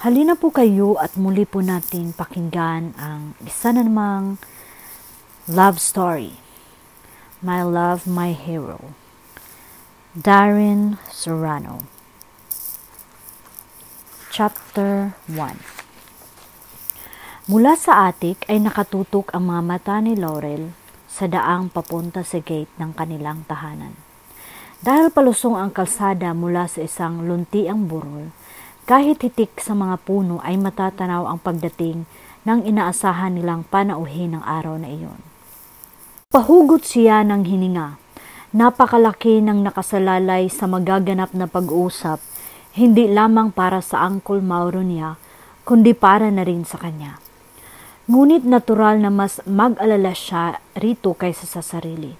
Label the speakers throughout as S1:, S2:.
S1: Halina po kayo at muli po natin pakinggan ang isa na namang love story. My Love, My Hero. Darren Serrano. Chapter 1. Mula sa atik ay nakatutok ang mga mata ni Laurel sa daang papunta sa gate ng kanilang tahanan. Dahil palusong ang kalsada mula sa isang luntiang burol, kahit hitik sa mga puno ay matatanaw ang pagdating ng inaasahan nilang panauhin ng araw na iyon. Pahugot siya ng hininga. Napakalaki ng nakasalalay sa magaganap na pag-uusap, hindi lamang para sa Uncle Mauro niya, kundi para na rin sa kanya. Ngunit natural na mas mag-alala siya rito kaysa sa sarili.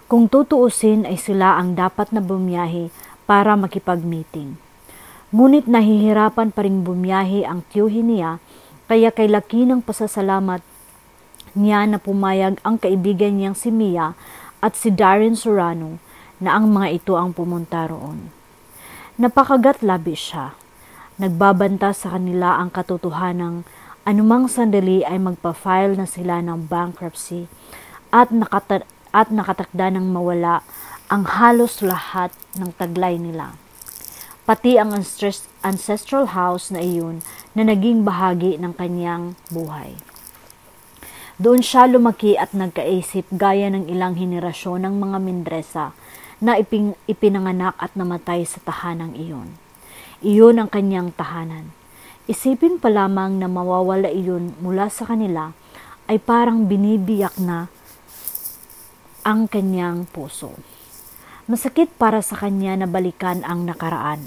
S1: Kung tutuusin ay sila ang dapat na bumiyahe para makipag-meeting. Ngunit nahihirapan pa rin bumiyahe ang tiyuhin niya, kaya kay laki ng pasasalamat niya na pumayag ang kaibigan niyang si Mia at si Darren Serrano na ang mga ito ang pumunta roon. Napakagat labi siya. Nagbabanta sa kanila ang katotohanang anumang sandali ay magpa-file na sila ng bankruptcy at nakatakda ng mawala ang halos lahat ng taglay nila. Pati ang ancestral house na iyon na naging bahagi ng kanyang buhay. Doon siya lumaki at nagkaisip gaya ng ilang henerasyon ng mga Mendresa na ipinanganak at namatay sa tahanang iyon. Iyon ang kanyang tahanan. Isipin pa lamang na mawawala iyon mula sa kanila ay parang binibiyak na ang kanyang puso. Masakit para sa kanya na balikan ang nakaraan.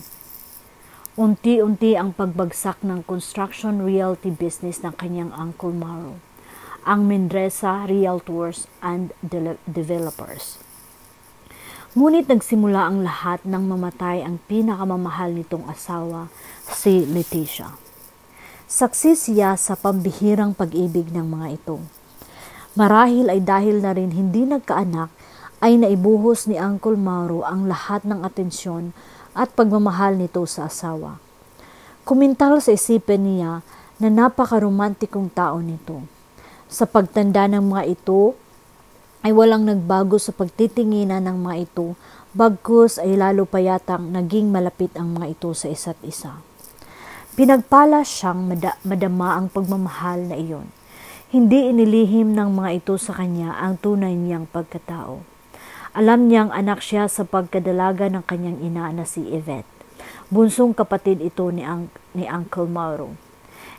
S1: Unti-unti ang pagbagsak ng construction realty business ng kanyang Uncle Mauro, ang Mendresa Realtors and Developers. Ngunit nagsimula ang lahat nang mamatay ang pinakamamahal nitong asawa, si Leticia. Saksi siya sa pambihirang pag-ibig ng mga ito. Marahil ay dahil na rin hindi nagkaanak ay naibuhos ni Uncle Mauro ang lahat ng atensyon at pagmamahal nito sa asawa. Kumintal sa isipin niya na napaka-romantikong tao nito. Sa pagtanda ng mga ito ay walang nagbago sa pagtitinginan ng mga ito, bagkus ay lalo pa yatang naging malapit ang mga ito sa isa't isa. Pinagpala siyang madama ang pagmamahal na iyon. Hindi inilihim ng mga ito sa kanya ang tunay niyang pagkatao. Alam niyang anak siya sa pagkadalaga ng kanyang ina na si Yvette. Bunsong kapatid ito ni Uncle Mauro.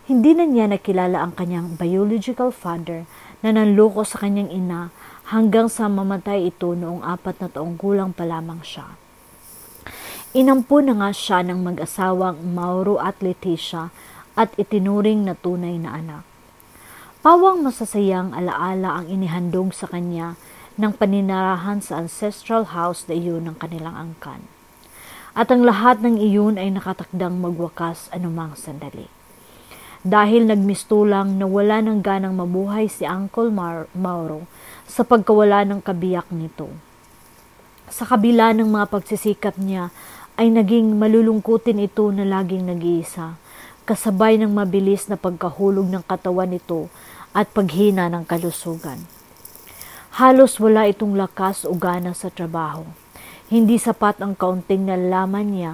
S1: Hindi na niya nakilala ang kanyang biological father na nanloko sa kanyang ina hanggang sa mamatay ito noong 4 na taong gulang pa lamang siya. Inampun na nga siya ng mag-asawang Mauro at Leticia at itinuring na tunay na anak. Pawang masasayang alaala ang inihandog sa kanya ng paninirahan sa ancestral house na iyon ng kanilang angkan. At ang lahat ng iyon ay nakatakdang magwakas anumang sandali. Dahil nagmistulang na wala ng ganang mabuhay si Uncle Mauro sa pagkawala ng kabiyak nito. Sa kabila ng mga pagsisikap niya ay naging malulungkutin ito na laging nag-iisa, kasabay ng mabilis na pagkahulog ng katawan nito at paghina ng kalusugan. Halos wala itong lakas o gana sa trabaho. Hindi sapat ang kaunting nalalaman niya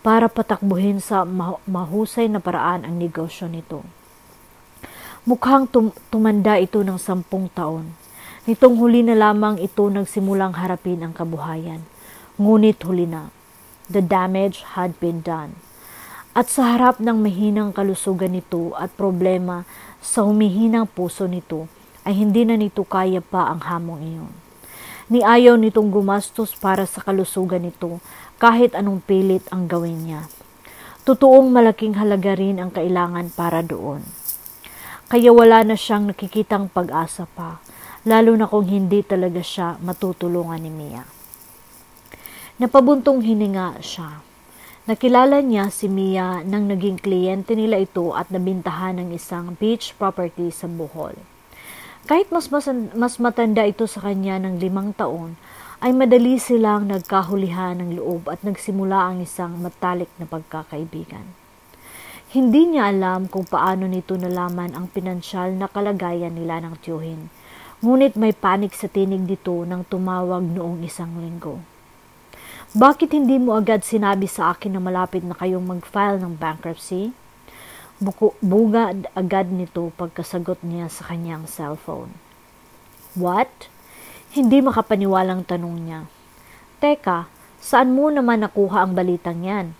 S1: para patakbuhin sa mahusay na paraan ang negosyo nito. Mukhang tumanda ito ng 10 taon. Nitong huli na lamang ito nagsimulang harapin ang kabuhayan. Ngunit huli na. The damage had been done. At sa harap ng mahinang kalusugan nito at problema sa humihinang puso nito, ay hindi na nito kaya pa ang hamong iyon. Niayaw nitong gumastos para sa kalusugan nito kahit anong pilit ang gawin niya. Totoong malaking halaga rin ang kailangan para doon. Kaya wala na siyang nakikitang pag-asa pa, lalo na kung hindi talaga siya matutulungan ni Mia. Napabuntong hininga siya. Nakilala niya si Mia nang naging kliyente nila ito at nabintahan ng isang beach property sa Bohol. Kahit mas matanda ito sa kanya ng 5 taon, ay madali silang nagkahulihan ng loob at nagsimula ang isang matalik na pagkakaibigan. Hindi niya alam kung paano nito nalaman ang pinansyal na kalagayan nila ng tiyuhin. Ngunit may panik sa tinig dito nang tumawag noong isang linggo. Bakit hindi mo agad sinabi sa akin na malapit na kayong mag-file ng bankruptcy? Buga agad nito pagkasagot niya sa kanyang cellphone. What? Hindi makapaniwalang tanong niya. Teka, saan mo naman nakuha ang balitang yan?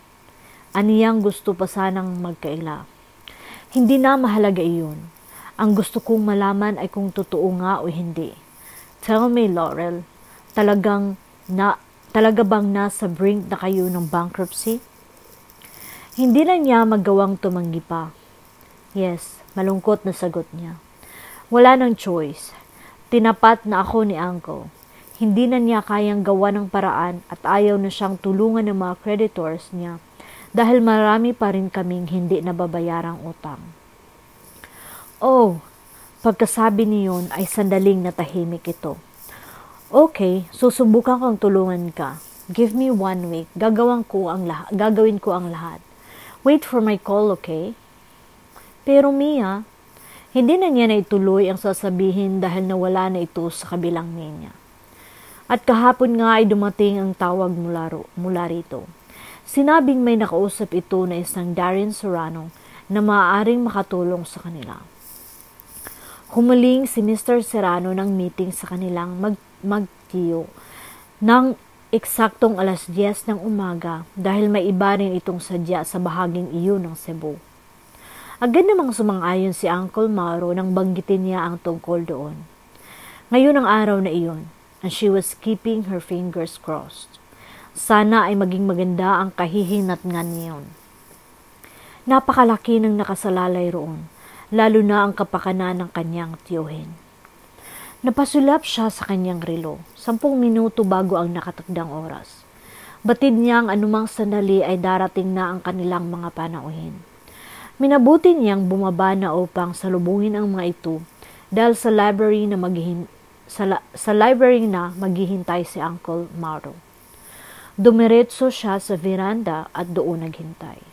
S1: Aniyang gusto pa sanang magkaila. Hindi na mahalaga iyon. Ang gusto kong malaman ay kung totoo nga o hindi. Tell me, Laurel, talaga bang nasa brink na kayo ng bankruptcy? Hindi na niya magawang tumanggi pa. Yes, malungkot na sagot niya. Wala nang choice. Tinapat na ako ni Uncle. Hindi na niya kayang gawa ng paraan at ayaw na siyang tulungan ng mga creditors niya dahil marami pa rin kaming hindi nababayarang utang. Oh, pagkasabi niyon ay sandaling natahimik ito. Okay, susubukan kong tulungan ka. Give me 1 week. Gagawin ko ang lahat. Wait for my call, okay? Pero Mia, hindi na niya naituloy ang sasabihin dahil nawala na ito sa kabilang linya. At kahapon nga ay dumating ang tawag mula rito. Sinabing may nakausap ito na isang Darren Serrano na maaaring makatulong sa kanila. Humaling si Mr. Serrano ng meeting sa kanilang magtiyo ng eksaktong 10:00 ng umaga dahil may iba rin itong sadya sa bahaging iyon ng Cebu. Agad namang sumang-ayon si Uncle Mauro nang banggitin niya ang tungkol doon. Ngayon ang araw na iyon, and she was keeping her fingers crossed. Sana ay maging maganda ang kahihinatnan niyon. Napakalaki ng nakasalalay roon, lalo na ang kapakanan ng kanyang tiyuhin. Napasulap siya sa kanyang relo, 10 minuto bago ang nakatakdang oras. Batid niya ang anumang sandali ay darating na ang kanilang mga panauhin. Minabuti niyang bumaba na upang salubungin ang mga ito dahil sa library na maghihintay si Uncle Mauro. Dumiretso siya sa veranda at doon naghintay.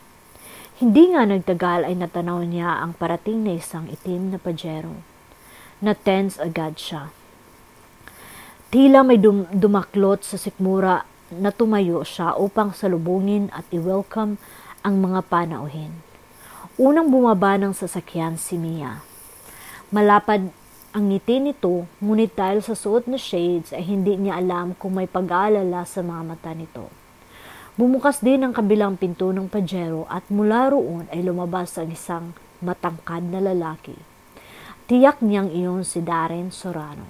S1: Hindi nga nagtagal ay natanaw niya ang parating na isang itim na Pajero. Na-tense agad siya. Tila may dumaklot sa sikmura na tumayo siya upang salubungin at i-welcome ang mga panauhin. Unang bumaba ng sasakyan si Mia. Malapad ang ngiti nito, ngunit dahil sa suot na shades ay hindi niya alam kung may pag-aalala sa mga mata nito. Bumukas din ang kabilang pinto ng Pajero at mula roon ay lumabas ang isang matangkad na lalaki. Tiyak niyang iyon si Darren Serrano.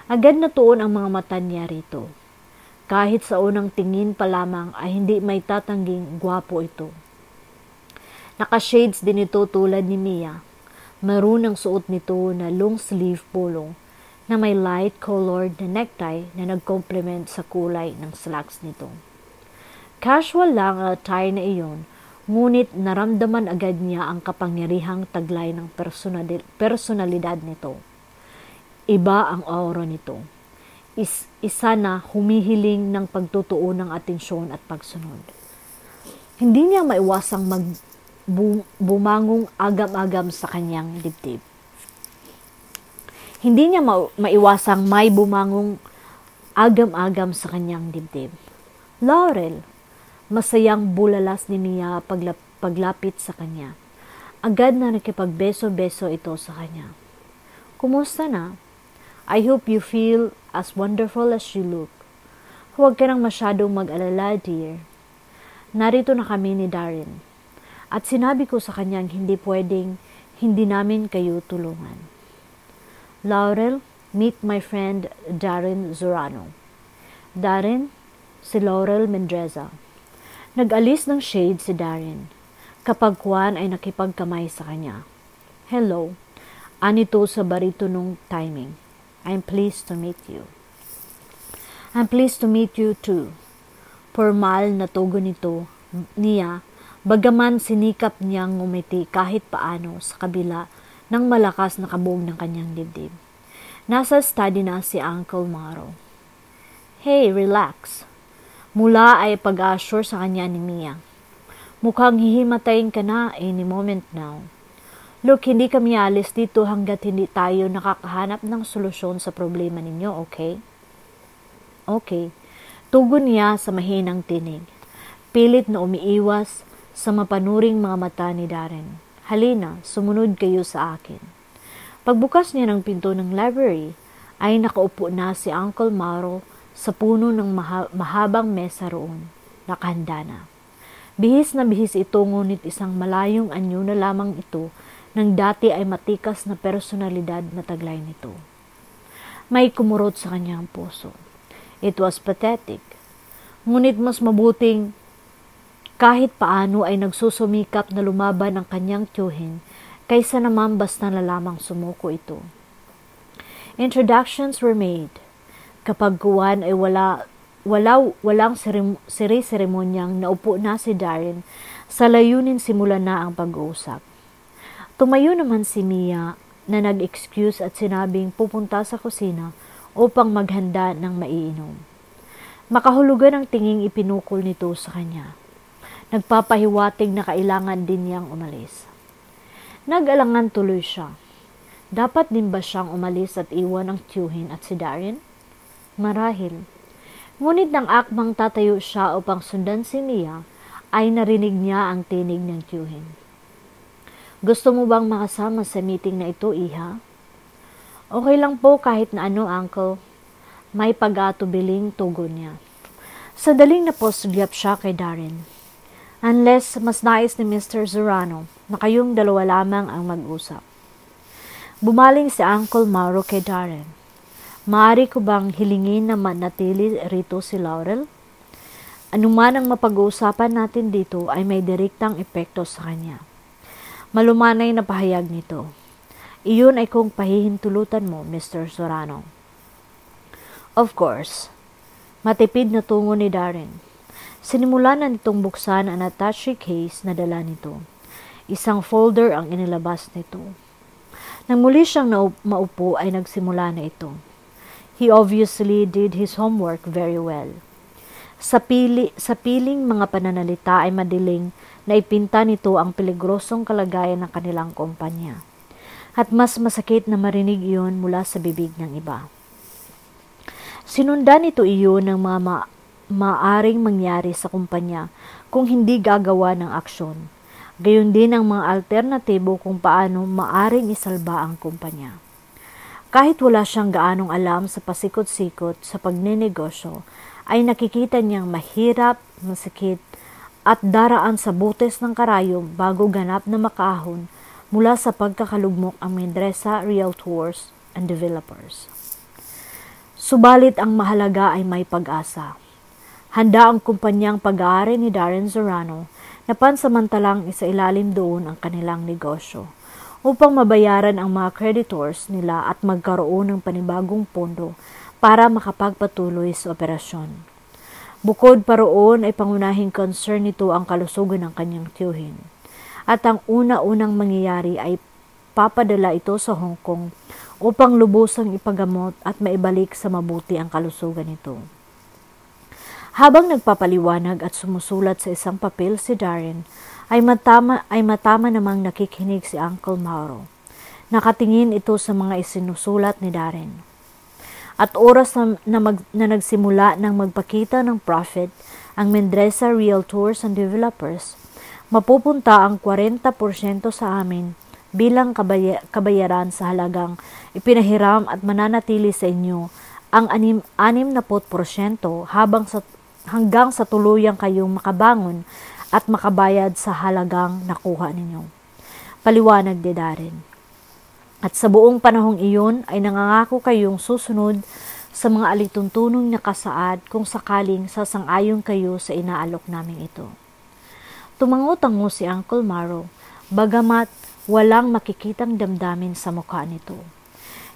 S1: Agad natuon ang mga mata niya rito. Kahit sa unang tingin pa lamang ay hindi may tatangging gwapo ito. Naka-shades din ito tulad ni Mia. Maroon ang suot nito na long sleeve polo na may light colored na necktie na nag-complement sa kulay ng slacks nito. Casual lang ang attire na iyon, ngunit naramdaman agad niya ang kapangyarihang taglay ng personalidad nito. Iba ang aura nito. Isa na humihiling ng pagtutuon ng atensyon at pagsunod. Hindi niya maiwasang bumangong agam-agam sa kanyang dibdib. Hindi niya maiwasang may bumangong agam-agam sa kanyang dibdib. Laurel, masayang bulalas ni Mia paglapit sa kanya. Agad na nakipagbeso-beso ito sa kanya. Kumusta na? I hope you feel as wonderful as you look. Huwag ka nang masyadong mag-alala, dear. Narito na kami ni Darren. At sinabi ko sa kanyang hindi pwedeng hindi namin kayo tulungan. Laurel, meet my friend Darren Serrano. Darren, si Laurel Mendreza. Nag-alis ng shade si Darren. Kapag Juan ay nakipagkamay sa kanya. Hello, anito sa baritonong timing. I'm pleased to meet you. I'm pleased to meet you too. Formal na tugon niya, bagaman sinikap niyang ngumiti kahit paano sa kabila ng malakas na kabog ng kanyang dibdib. Nasa study na si Uncle Mauro. Hey, relax. Mula ay pag-assure sa kanya ni Mia. Mukhang hihimatayin ka na any moment now. Look, hindi kami alis dito hanggat hindi tayo nakakahanap ng solusyon sa problema ninyo, okay? Okay. Tugon niya sa mahinang tinig. Pilit na umiiwas sa mapanuring mga mata ni Darren. Halina, sumunod kayo sa akin. Pagbukas niya ng pinto ng library, ay nakaupo na si Uncle Mauro sa puno ng mahabang mesa roon. Nakahanda na. Bihis na bihis ito, ngunit isang malayong anyo na lamang ito nang dati ay matikas na personalidad na taglay nito. May kumurot sa kanyang puso. It was pathetic. Ngunit mas mabuting kahit paano ay nagsusumikap na lumaban ang kanyang tiyuhin kaysa naman basta na lamang sumuko ito. Introductions were made. Kapag kuwan ay walang seri-seremonyang naupo na si Darren, sa layunin simula na ang pag-uusap. Tumayo naman si Mia na nag-excuse at sinabing pupunta sa kusina upang maghanda ng maiinom. Makahulugan ang tinging ipinukol nito sa kanya. Nagpapahiwatig na kailangan din niyang umalis. Nag-alangan tuloy siya. Dapat din ba siyang umalis at iwan ang tiyuhin at si Darren? Marahil. Ngunit nang akmang tatayo siya upang sundan si Mia, ay narinig niya ang tinig ng tiyuhin. Gusto mo bang makasama sa meeting na ito, Iha? Okay lang po kahit na ano, Uncle. May pag-atubiling tugon niya. Sandaling naposugyap siya kay Darren. Unless mas nais ni Mr. Zorano na kayong dalawa lamang ang mag-usap. Bumaling si Uncle Mauro kay Darren. Maaari ko bang hilingin na manatili rito si Laurel? Anuman ang mapag-uusapan natin dito ay may direktang epekto sa kanya. Malumanay na pahayag nito. Iyon ay kung pahihintulutan mo, Mr. Zorano. Of course. Matipid na tungo ni Darren. Sinimula na nitong buksan ang attaché case na dala nito. Isang folder ang inilabas nito. Nang muli siyang maupo ay nagsimula na ito. He obviously did his homework very well. Sa piling mga pananalita ay madiling na ipinta nito ang peligrosong kalagayan ng kanilang kumpanya. At mas masakit na marinig iyon mula sa bibig ng iba. Sinundan nito iyon ng mga maaring mangyari sa kumpanya kung hindi gagawa ng aksyon. Gayon din ang mga alternatibo kung paano maaring isalba ang kumpanya. Kahit wala siyang gaanong alam sa pasikot-sikot sa pagnenegosyo, ay nakikita niyang mahirap, masakit, at daraan sa butes ng karayom bago ganap na makaahon mula sa pagkakalugmok ang Mendresa Realtors and Developers. Subalit ang mahalaga ay may pag-asa. Handa ang kumpanyang pag-aari ni Darren Zorano na pansamantalang isailalim doon ang kanilang negosyo upang mabayaran ang mga creditors nila at magkaroon ng panibagong pondo para makapagpatuloy sa operasyon. Bukod pa roon ay pangunahing concern nito ang kalusugan ng kanyang tiyuhin. At ang una-unang mangyayari ay papadala ito sa Hong Kong upang lubusang ipagamot at maibalik sa mabuti ang kalusugan nito. Habang nagpapaliwanag at sumusulat sa isang papel si Darren, ay matama namang nakikinig si Uncle Mauro. Nakatingin ito sa mga isinusulat ni Darren. At oras na nagsimula ng magpakita ng profit ang Mendresa Realtors and Developers, mapupunta ang 40% sa amin bilang kabayaran sa halagang ipinahiram at mananatili sa inyo ang 60% hanggang sa tuluyang kayong makabangon at makabayad sa halagang nakuha ninyo. Paliwanag ni Darren. At sa buong panahong iyon ay nangangako kayong susunod sa mga alituntunong nakasaad kung sakaling sasang-ayon kayo sa inaalok namin ito. Tumango-tango si Uncle Mauro, bagamat walang makikitang damdamin sa mukha nito.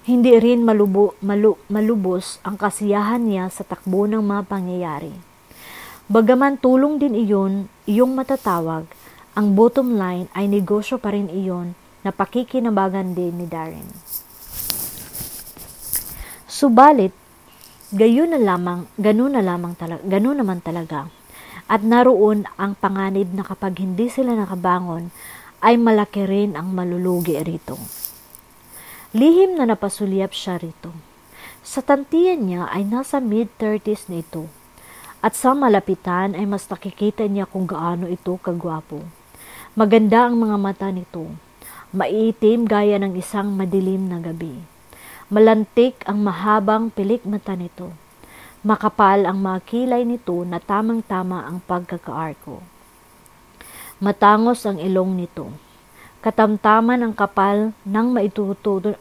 S1: Hindi rin malubos ang kasiyahan niya sa takbo ng mga pangyayari. Bagaman tulong din iyon, iyong matatawag, ang bottom line ay negosyo pa rin iyon na pakikinabangan din ni Darren. Subalit, ganoon naman talaga. At naroon ang panganib na kapag hindi sila nakabangon, ay malaki rin ang malulugi rito. Lihim na napasulyap siya rito. Sa tantiyan niya ay nasa mid-30s na ito. At sa malapitan ay mas nakikita niya kung gaano ito kagwapo. Maganda ang mga mata nito. Maiitim gaya ng isang madilim na gabi. Malantik ang mahabang pilik mata nito. Makapal ang mga kilay nito na tamang-tama ang pagkakaarko. Matangos ang ilong nito. Katamtaman ang kapal ng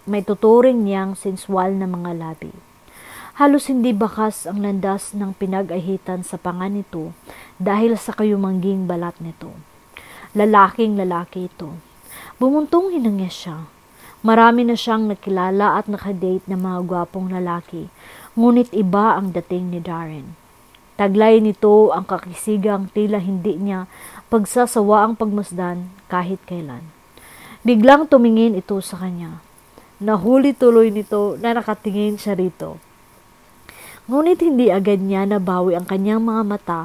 S1: maituturing niyang sensual na mga labi. Halos hindi bakas ang landas ng pinag-ahitan sa panga nito dahil sa kayumangging balat nito. Lalaking lalaki ito. Bumuntong hinangya siya. Marami na siyang nakilala at nakadate na mga gwapong lalaki, ngunit iba ang dating ni Darren. Taglay nito ang kakisigang tila hindi niya pagsasawa ang pagmasdan kahit kailan. Biglang tumingin ito sa kanya. Nahuli tuloy nito na nakatingin siya rito. Ngunit hindi agad niya nabawi ang kanyang mga mata,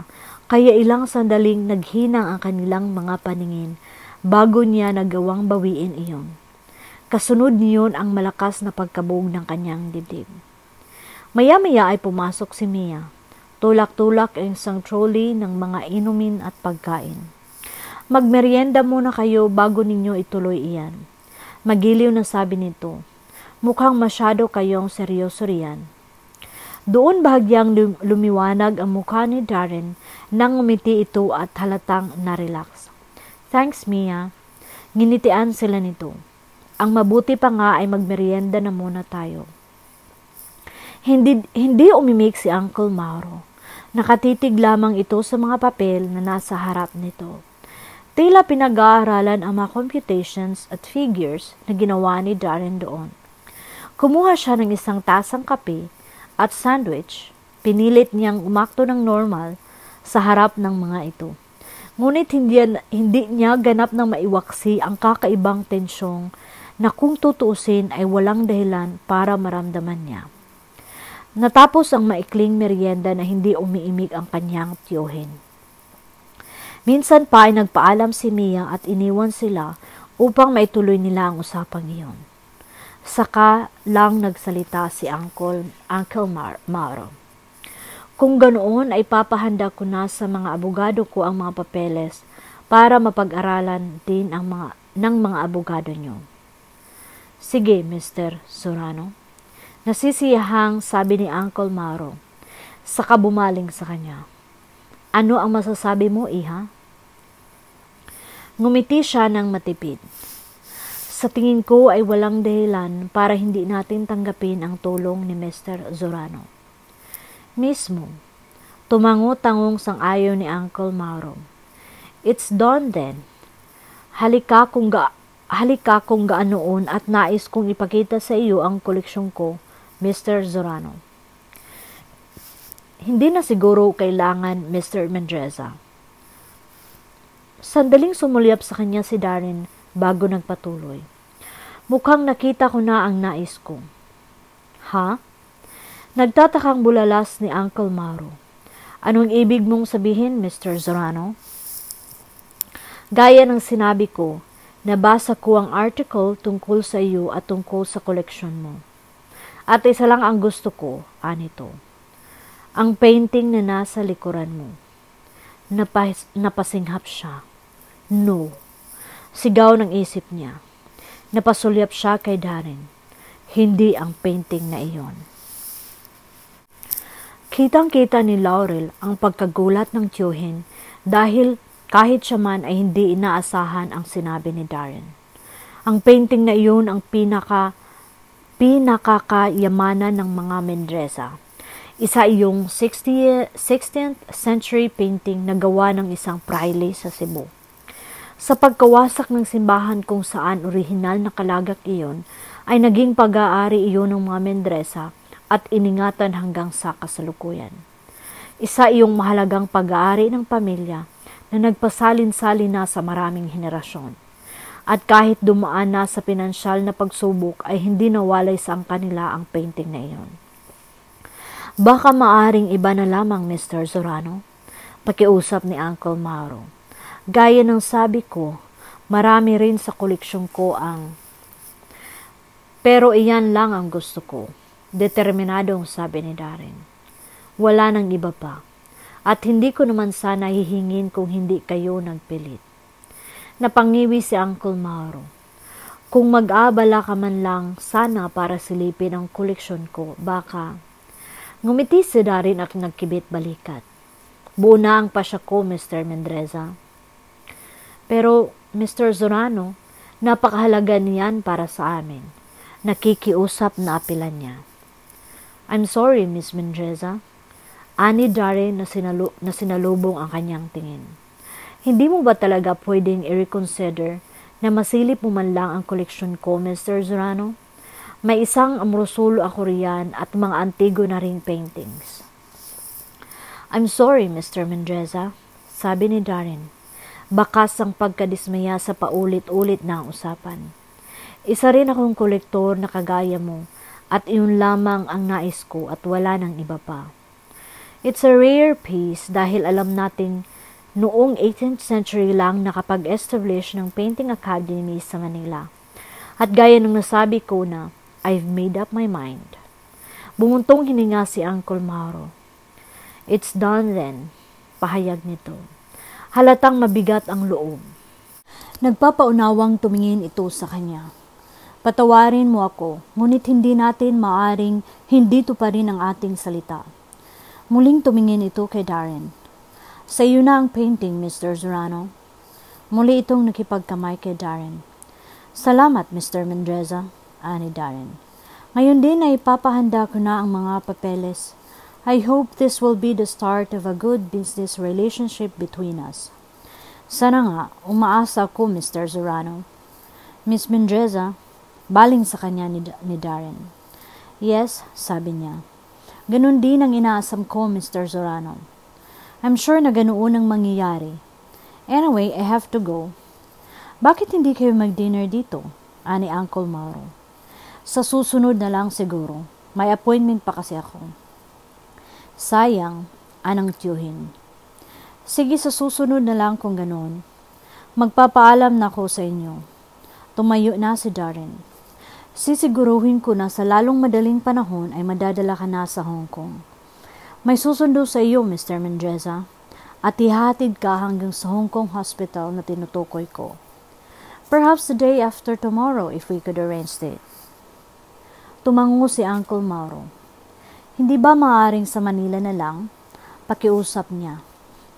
S1: kaya ilang sandaling naghinang ang kanilang mga paningin bago niya nagawang bawiin iyon. Kasunod niyon ang malakas na pagkabog ng kanyang dibdib. Maya-maya ay pumasok si Mia. Tulak-tulak ang isang trolley ng mga inumin at pagkain. Magmerienda muna kayo bago ninyo ituloy iyan. Magiliw na sabi nito. Mukhang masyado kayong seryoso riyan. Doon bahagyang lumiwanag ang mukha ni Darren nang umiti ito at halatang na-relax. Thanks, Mia. Nginitian sila nito. Ang mabuti pa nga ay magmerienda na muna tayo. Hindi umimik si Uncle Mauro. Nakatitig lamang ito sa mga papel na nasa harap nito. Tila pinag-aaralan ang mga computations at figures na ginawa ni Darren doon. Kumuha siya ng isang tasang kape at sandwich. Pinilit niyang umakto ng normal sa harap ng mga ito. Ngunit hindi niya ganap na maiwaksi ang kakaibang tensyong na kung tutuusin ay walang dahilan para maramdaman niya. Natapos ang maikling merienda na hindi umiimik ang kanyang tiyohin. Minsan pa ay nagpaalam si Mia at iniwan sila upang maituloy nila ang usapang iyon. Saka lang nagsalita si Uncle Mauro. Kung ganoon ay papahanda ko na sa mga abogado ko ang mga papeles para mapag-aralan din ng mga abogado nyo. Sige, Mr. Zorano. Nasisiyahang sabi ni Uncle Mauro, saka bumaling sa kanya. Ano ang masasabi mo, iha? Ngumiti siya ng matipid. Sa tingin ko ay walang dahilan para hindi natin tanggapin ang tulong ni Mr. Zorano. Mismo, tumango-tangong sang-ayon ni Uncle Mauro. It's done then. Halika kung gaanoon at nais kong ipakita sa iyo ang koleksyon ko, Mr. Zorano. Hindi na siguro kailangan, Mr. Mendreza. Sandaling sumulyap sa kanya si Darren bago nagpatuloy. Mukhang nakita ko na ang nais ko. Ha? Nagtatakang bulalas ni Uncle Mauro. Anong ibig mong sabihin, Mr. Zorano? Gaya ng sinabi ko, nabasa ko ang article tungkol sa iyo at tungkol sa koleksyon mo. At isa lang ang gusto ko, anito. Ang painting na nasa likuran mo. Napasinghap siya. No. Sigaw ng isip niya. Napasulyap siya kay Darren. Hindi ang painting na iyon. Kitang-kita ni Laurel ang pagkagulat ng tiyuhin dahil kahit siya man ay hindi inaasahan ang sinabi ni Darren. Ang painting na iyon ang pinakakayamanan ng mga Mendreza. Isa iyong 16th century painting na gawa ng isang praile sa Cebu. Sa pagkawasak ng simbahan kung saan orihinal na kalagak iyon, ay naging pag-aari iyon ng mga Mendreza at iningatan hanggang sa kasalukuyan. Isa iyong mahalagang pag-aari ng pamilya na nagpasalin-salin na sa maraming henerasyon. At kahit dumaan na sa pinansyal na pagsubok ay hindi nawalay sa kanila ang painting na iyon. Baka maaring iba na lamang, Mr. Zorano. Pakiusap ni Uncle Mauro. Gaya ng sabi ko, marami rin sa koleksyon ko ang... Pero iyan lang ang gusto ko. Determinadong sabi ni Darren. Wala nang iba pa. At hindi ko naman sana hihingin kung hindi kayo nagpilit. Napangiwi si Uncle Mauro. Kung mag-abala ka man lang sana para silipin ang koleksyon ko, baka... Ngumiti si Darren at nagkibit balikat. Buo na ang pasya ko, Mr. Mendreza. Pero, Mr. Zorano, napakahalaga niyan para sa amin. Nakikiusap na apilan niya. I'm sorry, Miss Mendreza. Ani Darren na sinalubong ang kanyang tingin. Hindi mo ba talaga pwedeng i-reconsider na masilip mo man lang ang koleksyon ko, Mr. Zorano? May isang amrosulo ako riyan at mga antigo na ring paintings. I'm sorry, Mr. Mendreza, sabi ni Darren. Bakas ang pagkadismaya sa paulit-ulit na usapan. Isa rin akong kolektor na kagaya mo at iyon lamang ang nais ko at wala nang iba pa. It's a rare piece dahil alam nating noong 18th century lang nakapag-establish ng Painting Academy sa Manila. At gaya ng nasabi ko na, I've made up my mind. Bumuntong hininga si Uncle Mauro. It's done then, pahayag nito. Halatang mabigat ang loob. Nagpapaunawang tumingin ito sa kanya. Patawarin mo ako, ngunit hindi natin maaring hindi tuparin ang ating salita. Muling tumingin ito kay Darren. Sa iyo na ang painting, Mr. Zorano. Muli itong nakipagkamay kay Darren. Salamat, Mr. Mendreza, ani Darren. Ngayon din ay ipapahanda ko na ang mga papeles. I hope this will be the start of a good business relationship between us. Sana nga, umaasa ako, Mr. Zorano. Miss Mendreza, baling sa kanya ni Darren. Yes, sabi niya. Ganun din ang inaasam ko, Mr. Zorano. I'm sure na ganoon ang mangyayari. Anyway, I have to go. Bakit hindi kayo mag-dinner dito? Ani Uncle Mauro. Sa susunod na lang siguro. May appointment pa kasi ako. Sayang, anang tiyuhin. Sige, sa susunod na lang kung ganoon. Magpapaalam na ako sa inyo. Tumayo na si Darren. Sisiguruhin ko na sa lalong madaling panahon ay madadala ka na sa Hong Kong. May susundo sa iyo, Mr. Mendreza, at ihatid ka hanggang sa Hong Kong Hospital na tinutukoy ko. Perhaps the day after tomorrow if we could arrange it. Tumango si Uncle Mauro. Hindi ba maaaring sa Manila na lang? Pakiusap niya.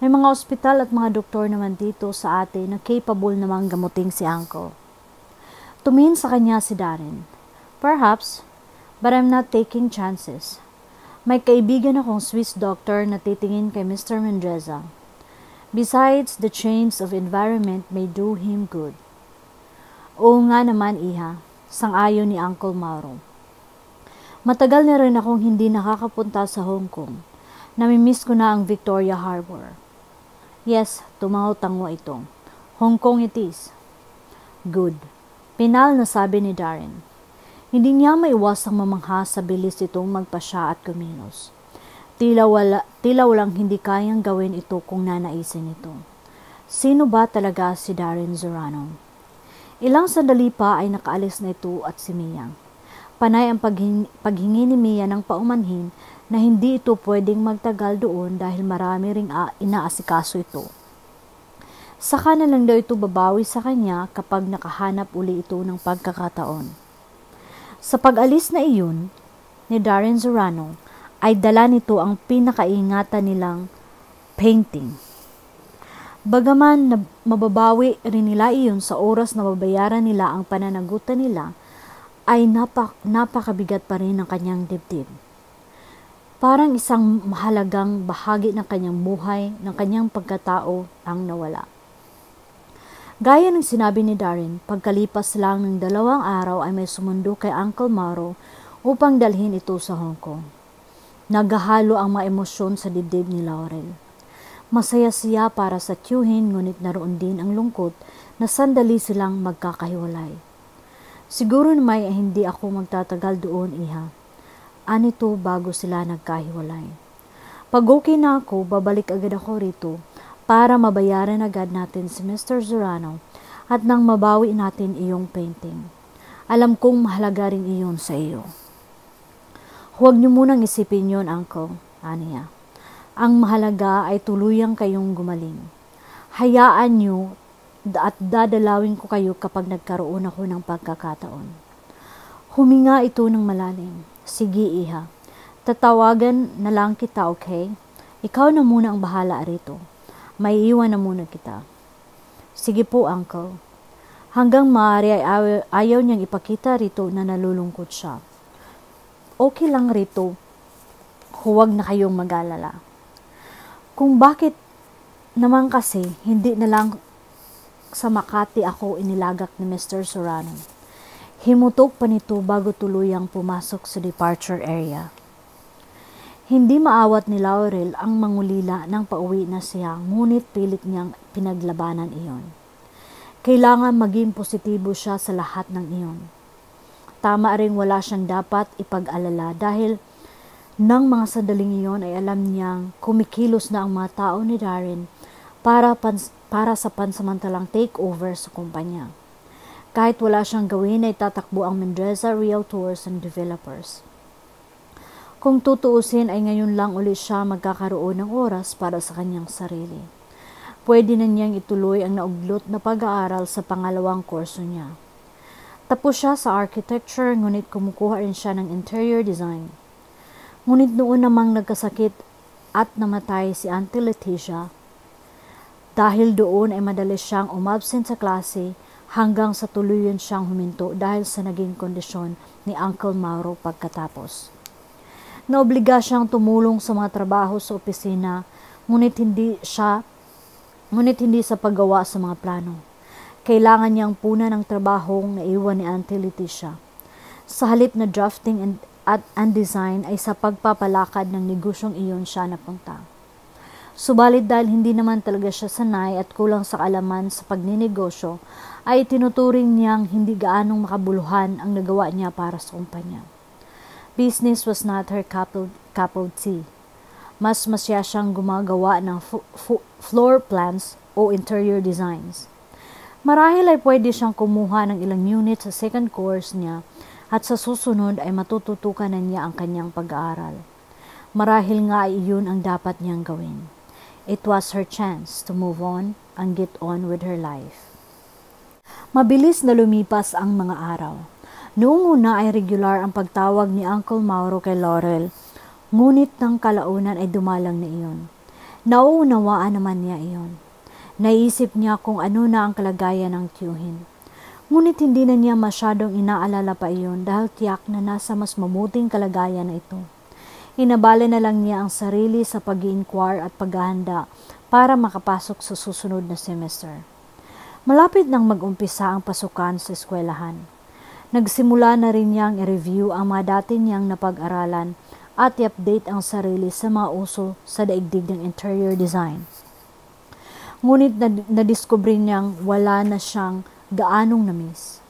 S1: May mga ospital at mga doktor naman dito sa atin na capable namang gamuting si Uncle. Tumingin sa kanya si Darren. Perhaps, but I'm not taking chances. May kaibigan akong Swiss doctor na titingin kay Mr. Mendreza. Besides, the change of environment may do him good. Oo nga naman, iha, sang-ayon ni Uncle Mauro. Matagal na rin akong hindi nakakapunta sa Hong Kong. Namimiss ko na ang Victoria Harbor. Yes, tumango-tango ito. Hong Kong it is. Good. Pinal na sabi ni Darren. Hindi niya maiwasang mamangha sa bilis itong magpasya at kumilos. Tila walang hindi kayang gawin ito kung nanaisin ito. Sino ba talaga si Darren Zorano? Ilang sandali pa ay nakaalis na ito at si Mia. Panay ang paghingi ni Mia ng paumanhin na hindi ito pwedeng magtagal doon dahil marami ring inaasikaso ito. Saka na lang daw ito babawi sa kanya kapag nakahanap uli ito ng pagkakataon. Sa pag-alis na iyon ni Darren Zorano ay dala nito ang pinakaingatan nilang painting. Bagaman na mababawi rin nila iyon sa oras na babayaran nila ang pananagutan nila, ay napakabigat pa rin ng kanyang dibdib. Parang isang mahalagang bahagi ng kanyang buhay, ng kanyang pagkatao ang nawala. Gaya ng sinabi ni Darren, pagkalipas lang ng 2 araw ay may sumundo kay Uncle Mauro upang dalhin ito sa Hong Kong. Naghahalo ang mga emosyon sa dibdib ni Laurel. Masaya siya para sa tiyuhin, ngunit naroon din ang lungkot na sandali silang magkakahiwalay. Siguro naman ay hindi ako magtatagal doon, iha. Anito bago sila nagkahiwalay. Pag okay na ako, babalik agad ako rito para mabayaran agad natin si Mr. Zorano at nang mabawi natin iyong painting. Alam kong mahalaga rin iyon sa iyo. Huwag niyo munang isipin yun, Uncle, aniya. Ang mahalaga ay tuluyang kayong gumaling. Hayaan niyo at dadalawin ko kayo kapag nagkaroon ako ng pagkakataon. Huminga ito ng malalim. Sige, iha. Tatawagan na lang kita, okay? Ikaw na muna ang bahala rito. May iwan na muna kita. Sige po, Uncle. Hanggang maaari ay ayaw niyang ipakita rito na nalulungkot siya. Okay lang rito. Huwag na kayong mag-alala. Kung bakit naman kasi hindi na lang sa Makati ako inilagak ni Mr. Zorano. Himutok pa nito bago tuluyang pumasok sa departure area. Hindi maawat ni Laurel ang mangulila nang pauwi na siya, ngunit pilit niyang pinaglabanan iyon. Kailangan maging positibo siya sa lahat ng iyon. Tama ring wala siyang dapat ipag-alala dahil nang mga sandaling iyon ay alam niyang kumikilos na ang mga tao ni Darren para sa pansamantalang takeover sa kumpanya. Kahit wala siyang gawin ay tatakbo ang Mendoza Realtors and Developers. Kung tutuusin ay ngayon lang ulit siya magkakaroon ng oras para sa kanyang sarili. Pwede na niyang ituloy ang nauglot na pag-aaral sa pangalawang kurso niya. Tapos siya sa architecture, ngunit kumukuha rin siya ng interior design. Ngunit noon namang nagkasakit at namatay si Auntie Leticia. Dahil doon ay madalas siyang umabsent sa klase hanggang sa tuluyan siyang huminto dahil sa naging kondisyon ni Uncle Mauro pagkatapos. Naobliga siyang tumulong sa mga trabaho sa opisina, ngunit hindi sa paggawa sa mga plano. Kailangan niyang puna ng trabahong naiwan ni Auntie Leticia. Sa halip na drafting and design ay sa pagpapalakad ng negosyong iyon siya napunta. Subalit dahil hindi naman talaga siya sanay at kulang sa kaalaman sa pagninegosyo, ay tinuturing niyang hindi gaanong makabuluhan ang nagawa niya para sa kumpanya. Business was not her cup of tea. Mas masya siyang gumagawa ng floor plans o interior designs. Marahil ay pwede siyang kumuha ng ilang unit sa second course niya at sa susunod ay matututukan na niya ang kanyang pag-aaral. Marahil nga ay iyon ang dapat niyang gawin. It was her chance to move on and get on with her life. Mabilis na lumipas ang mga araw. Noong una ay regular ang pagtawag ni Uncle Mauro kay Laurel, ngunit ng kalaunan ay dumalang na iyon. Nauunawaan naman niya iyon. Naisip niya kung ano na ang kalagayan ng tiyuhin. Ngunit hindi na niya masyadong inaalala pa iyon dahil tiyak na nasa mas mabuting kalagayan na ito. Inabala na lang niya ang sarili sa pag-i-inquire at paghahanda para makapasok sa susunod na semester. Malapit nang mag-umpisa ang pasukan sa eskwelahan. Nagsimula na rin niyang i-review ang mga dati niyang napag-aralan at i-update ang sarili sa mga uso sa daigdig ng interior design. Ngunit nadiskubre niyang wala na siyang gaanong na-miss.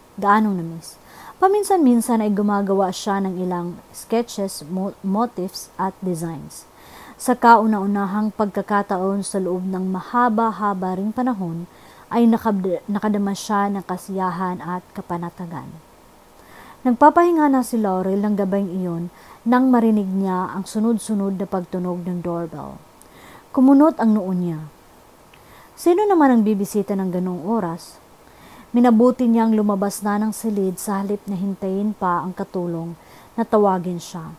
S1: Paminsan-minsan ay gumagawa siya ng ilang sketches, motifs at designs. Sa kauna-unahang pagkakataon sa loob ng mahaba-haba ring panahon ay nakadama siya ng kasiyahan at kapanatagan. Nagpapahinga na si Laurel ng gabing iyon nang marinig niya ang sunod-sunod na pagtunog ng doorbell. Kumunot ang noo niya. Sino naman ang bibisita ng ganong oras? Minabuti niyang lumabas na ng silid sa halip na hintayin pa ang katulong na tawagin siya.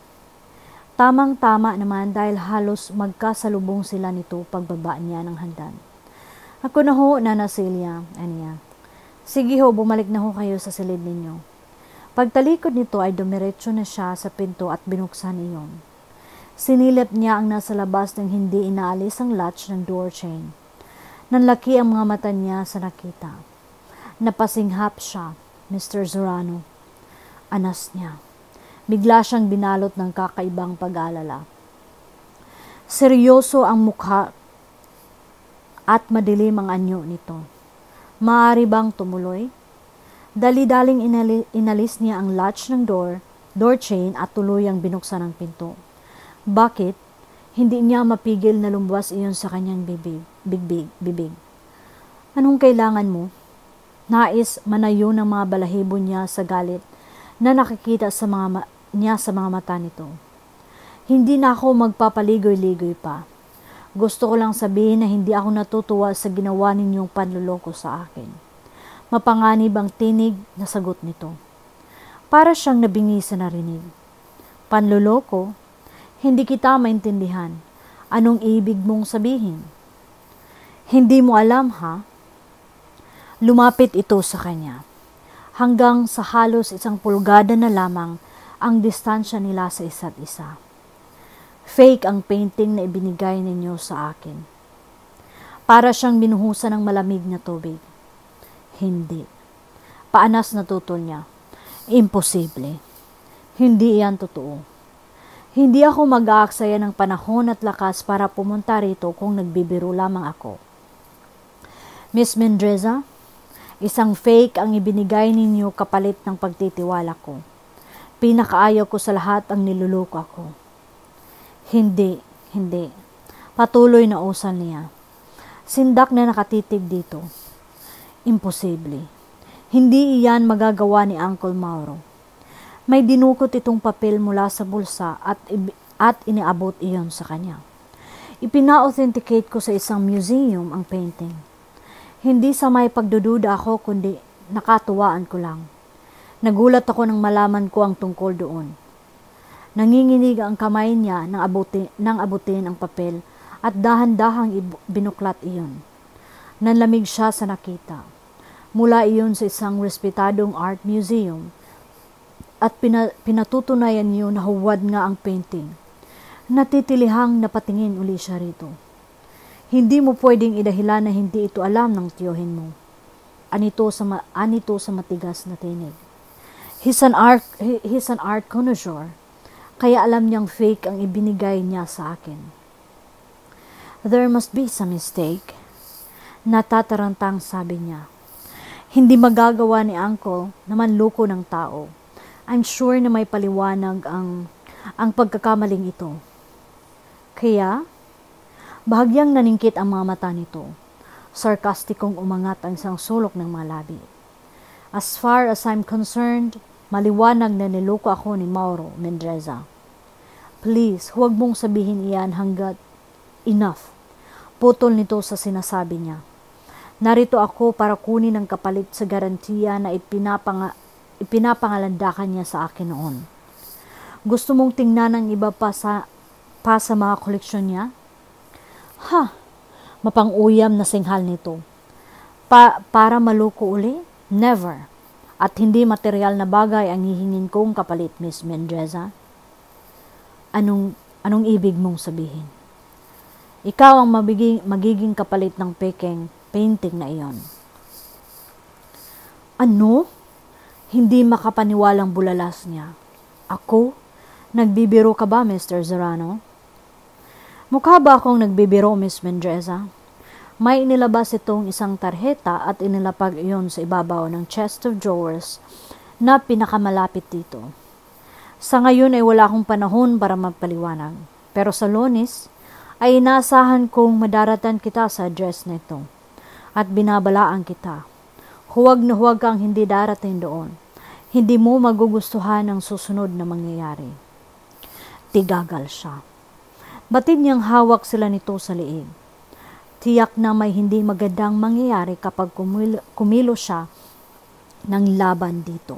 S1: Tamang-tama naman dahil halos magkasalubong sila nito pagbaba niya ng handan. Ako na ho, Nana Celia, aniya. Sige ho, bumalik na ho kayo sa silid ninyo. Pagtalikod nito ay dumiretso na siya sa pinto at binuksan iyon. Sinilip niya ang nasa labas ng hindi inaalis ang latch ng door chain. Nanlaki ang mga mata niya sa nakita. Napasinghap siya, Mr. Zorano. Anas niya. Bigla siyang binalot ng kakaibang pag-alala. Seryoso ang mukha at madilim ang anyo nito. Maaari bang tumuloy? Dali-daling inalis niya ang latch ng door chain at tuluyang binuksan ang pinto. Bakit? Hindi niya mapigil na lumabas iyon sa kanyang bibig. Anong kailangan mo? Nais manayo ng mga balahibo niya sa galit na nakikita niya sa mga mata nito. Hindi na ako magpapaligoy-ligoy pa. Gusto ko lang sabihin na hindi ako natutuwa sa ginawa ninyong panluloko sa akin. Mapanganib ang tinig na sagot nito. Para siyang nabingi sa narinig. Panluloko? Hindi kita maintindihan. Anong ibig mong sabihin? Hindi mo alam, ha? Lumapit ito sa kanya. Hanggang sa halos 1 pulgada na lamang ang distansya nila sa isa't isa. Fake ang painting na ibinigay ninyo sa akin. Para siyang binuhusan ng malamig na tubig. Hindi. Paanas na tutol niya. Imposible. Hindi iyan totoo. Hindi ako mag-aaksaya ng panahon at lakas para pumunta rito kung nagbibiro lamang ako. Miss Mendreza, isang fake ang ibinigay ninyo kapalit ng pagtitiwala ko. Pinakaayaw ko sa lahat ang niluloko ako. Hindi. Patuloy na usal niya. Sindak na nakatitig dito. Imposible. Hindi iyan magagawa ni Uncle Mauro. May dinukot itong papel mula sa bulsa at iniabot iyon sa kanya. Ipina-authenticate ko sa isang museum ang painting. Hindi sa may pagdududa ako kundi nakatuwaan ko lang. Nagulat ako nang malaman ko ang tungkol doon. Nanginginig ang kamay niya nang abutin ang papel at dahan-dahang binuklat iyon. Nanlamig siya sa nakita. Mula iyon sa isang respetadong art museum at pinatutunayan niyo na huwad nga ang painting. Natitilihang napatingin uli siya rito. Hindi mo pwedeng idahilan na hindi ito alam ng tiyohin mo. Anito sa matigas na tinig. He's an art connoisseur. Kaya alam niyang fake ang ibinigay niya sa akin. There must be some mistake. Natatarantang sabi niya. Hindi magagawa ni Uncle na manloko ng tao. I'm sure na may paliwanag ang pagkakamaling ito. Kaya, bahagyang naningkit ang mga mata nito. Sarkastikong umangat ang isang sulok ng mga labi. As far as I'm concerned, maliwanag na niloko ako ni Mauro Mendreza. Please, huwag mong sabihin iyan hanggat enough. Putol nito sa sinasabi niya. Narito ako para kunin ang kapalit sa garantiya na ipinapangalandakan niya sa akin noon. Gusto mong tingnan ang iba pa sa mga koleksyon niya? Ha! Mapang-uyam na singhal nito. Para maluko uli? Never. At hindi material na bagay ang hihingin kong kapalit, Miss Mendreza. Anong ibig mong sabihin? Ikaw ang magiging kapalit ng peking painting na iyon. Ano? Hindi makapaniwalang bulalas niya. Ako? Nagbibiro ka ba, Mr. Serrano? Mukha ba akong nagbibiro, Miss Mendreza? May inilabas itong isang tarheta at inilapag iyon sa ibabaw ng chest of drawers na pinakamalapit dito. Sa ngayon ay wala akong panahon para magpaliwanag. Pero sa Lunes ay inaasahan kong madaratan kita sa address na ito. At binabalaan kita. Huwag na huwag kang hindi darating doon. Hindi mo magugustuhan ang susunod na mangyayari. Tigagal siya. Batid niyang hawak sila nito sa liig. Tiyak na may hindi magandang mangyayari kapag kumilo siya ng laban dito.